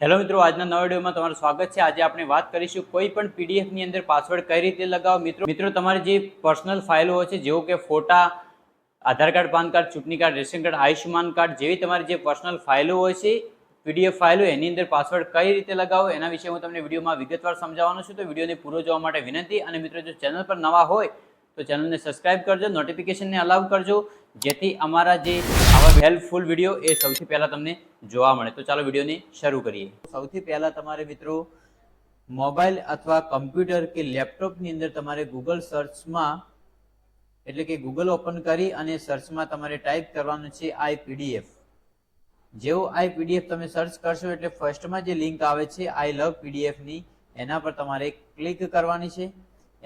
Hello મિત્રો, આજના નવા વિડીયોમાં તમારું સ્વાગત છે। આજે આપણે વાત કરીશું કોઈ પણ પીડીએફ ની અંદર પાસવર્ડ કઈ રીતે લગાવો। મિત્રો તમારી જે પર્સનલ ફાઇલો હોય છે, જેવો કે ફોટા, આધાર કાર્ડ, પાન કાર્ડ, ચૂંટણી card, ration card, Ayushman card જેવી તમારી જે પર્સનલ ફાઇલો હોય છે, પીડીએફ ફાઇલો, એની અંદર પાસવર્ડ કઈ રીતે લગાવો એના વિશે હું તમને વિડીયોમાં વિગતવાર સમજાવવાનો છું। તો વિડીયોને પૂરો જોવા માટે વિનંતી। અને મિત્રો જો ચેનલ પર નવા હોય તો ચેનલને સબસ્ક્રાઇબ કરજો, નોટિફિકેશનને અલાઉ કરજો, જેથી અમારા જે આવા હેલ્પફુલ વિડીયો એ સૌથી પહેલા તમને જોવા મળે। તો ચાલો વિડીયોને શરૂ કરીએ। સૌથી પહેલા તમારે મિત્રો મોબાઈલ અથવા કમ્પ્યુટર કે લેપટોપની અંદર તમારે ગૂગલ સર્ચમાં એટલે કે ગૂગલ ઓપન કરી અને સર્ચમાં તમારે ટાઈપ કરવાનું છે આઈપીડીએફ। જેવો આઈપીડીએફ તમે સર્ચ કરશો એટલે ફર્સ્ટમાં જે લિંક આવે છે આઈ લવ પીડીએફની, એના પર તમારે ક્લિક કરવાની છે।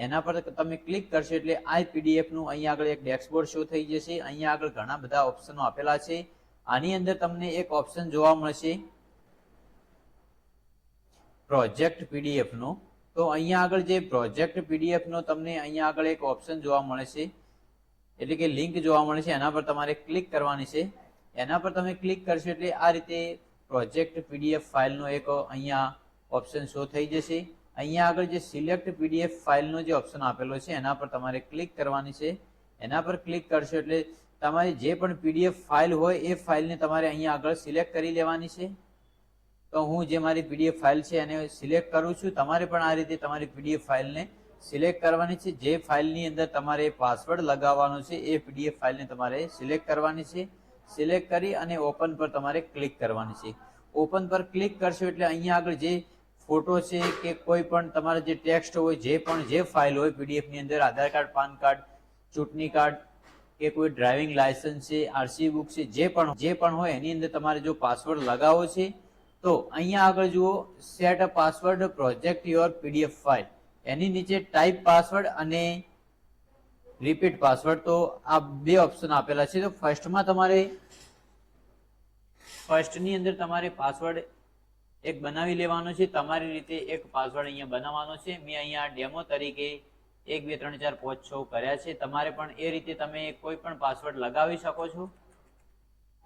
એના પર તમે ક્લિક કરશો એટલે આઈપીડીએફનું અહીંયા આગળ એક ડેશબોર્ડ શો થઈ જશે। અહીંયા આગળ ઘણા બધા ઓપ્શનો આપેલા છે। આની અંદર તમને એક ઓપ્શન જોવા મળશે પ્રોજેક્ટ પીડીએફ નો। તો અહીંયા આગળ જે પ્રોજેક્ટ પીડીએફ નો તમને અહીંયા આગળ એક ઓપ્શન જોવા મળે છે, એટલે કે લિંક જોવા મળે છે, એના પર તમારે ક્લિક કરવાની છે। એના પર તમે ક્લિક કરશો એટલે આ રીતે પ્રોજેક્ટ પીડીએફ ફાઇલનો એક અહીંયા ઓપ્શન શો થઈ જશે। અહીંયા આગળ જે સિલેક્ટ પીડીએફ ફાઇલનો જે ઓપ્શન આપેલો છે એના પર તમારે ક્લિક કરવાની છે। એના પર ક્લિક કરશો એટલે તમારી જે પણ પીડીએફ ફાઇલ હોય એ ફાઇલને તમારે અહીંયા આગળ સિલેક્ટ કરી લેવાની છે। તો હું જે મારી પીડીએફ ફાઇલ છે એને સિલેક્ટ કરું છું। તમારે પણ આ રીતે તમારી પીડીએફ ફાઇલને સિલેક્ટ કરવાની છે। જે ફાઇલની અંદર તમારે પાસવર્ડ લગાવવાનો છે એ પીડીએફ ફાઇલને તમારે સિલેક્ટ કરવાની છે। સિલેક્ટ કરી અને ઓપન પર તમારે ક્લિક કરવાની છે। ઓપન પર ક્લિક કરશો એટલે અહીંયા આગળ જે ફોટો છે કે કોઈ પણ તમારે જે ટેક્સ્ટ હોય, જે ફાઇલ હોય પીડીએફ ની અંદર, આધાર કાર્ડ, પાન કાર્ડ, ચૂંટણી કાર્ડ કે કોઈ ડ્રાઇવિંગ લાયસન્સ છે, આરસી બુક છે, જે પણ હોય એની અંદર તમારે જો પાસવર્ડ લગાવો છે તો અહીંયા આગળ જુઓ set a password protect your PDF file, એની નીચે ટાઈપ પાસવર્ડ અને રિપીટ પાસવર્ડ, તો આ બે ઓપ્શન આપેલા છે। તો ફર્સ્ટની અંદર તમારે પાસવર્ડ એક બનાવી લેવાનો છે। તમારી રીતે એક પાસવર્ડ અહીંયા બનાવવાનો છે। મેં અહીંયા ડેમો તરીકે 1 2 3 4 5 6 કર્યા છે। તમારે પણ એ રીતે તમે કોઈ પણ પાસવર્ડ લગાવી શકો છો।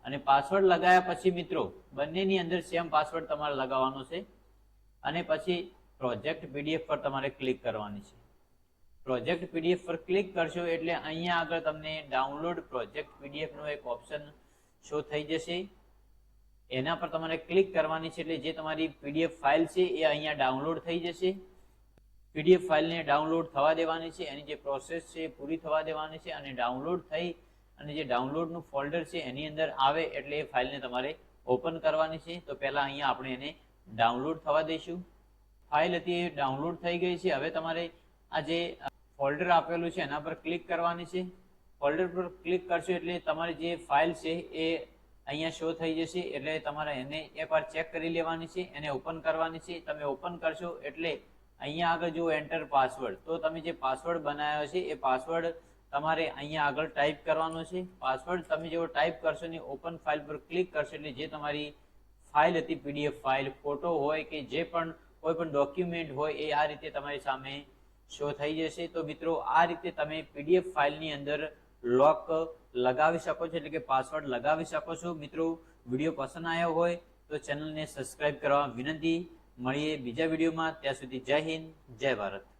અને પાસવર્ડ લગાવ્યા પછી મિત્રો બંનેની અંદર સેમ પાસવર્ડ તમારે લગાવવાનો છે। અને પછી પ્રોજેક્ટ પીડીએફ પર તમારે ક્લિક કરવાની છે। પ્રોજેક્ટ પીડીએફ પર ક્લિક કરશો એટલે અહીંયા આગળ તમને ડાઉનલોડ પ્રોજેક્ટ પીડીએફ નો એક ઓપ્શન શો થઈ જશે। એના પર તમારે ક્લિક કરવાની છે એટલે જે તમારી પીડીએફ ફાઇલ છે એ અહીંયા ડાઉનલોડ થઈ જશે। પીડીએફ ફાઇલને ડાઉનલોડ થવા દેવાની છે, એની જે પ્રોસેસ છે એ પૂરી થવા દેવાની છે। અને ડાઉનલોડ થઈ અને જે ડાઉનલોડનું ફોલ્ડર છે એની અંદર આવે એટલે એ ફાઇલને તમારે ઓપન કરવાની છે। તો પહેલા અહીંયા આપણે એને ડાઉનલોડ થવા દઈશું। ફાઇલ હતી એ ડાઉનલોડ થઈ ગઈ છે। હવે તમારે આ જે ફોલ્ડર આપેલું છે એના પર ક્લિક કરવાની છે। ફોલ્ડર પર ક્લિક કરશો એટલે તમારી જે ફાઇલ છે એ અહીંયા શો થઈ જશે। એટલે તમારે એને એકવાર ચેક કરી લેવાની છે, એને ઓપન કરવાની છે। તમે ઓપન કરશો એટલે અહીંયા આગળ જો એન્ટર પાસવર્ડ, તો તમે જે પાસવર્ડ બનાવ્યો છે એ પાસવર્ડ તમારે અહીંયા આગળ ટાઈપ કરવાનો છે। પાસવર્ડ તમે જેવો ટાઈપ કરશો ને ઓપન ફાઇલ પર ક્લિક કરશો એટલે જે તમારી ફાઇલ હતી પીડીએફ ફાઇલ, ફોટો હોય કે જે પણ કોઈ પણ ડોક્યુમેન્ટ હોય એ આ રીતે તમારી સામે શો થઈ જશે। તો મિત્રો આ રીતે તમે પીડીએફ ફાઇલની અંદર લોક લગાવી શકો છો, એટલે કે પાસવર્ડ લગાવી શકો છો। મિત્રો વિડીયો પસંદ આવ્યો હોય તો ચેનલને સબસ્ક્રાઇબ કરવા વિનંતી। મળીએ બીજા વિડીયોમાં, ત્યાં સુધી જય હિન્દ, જય ભારત।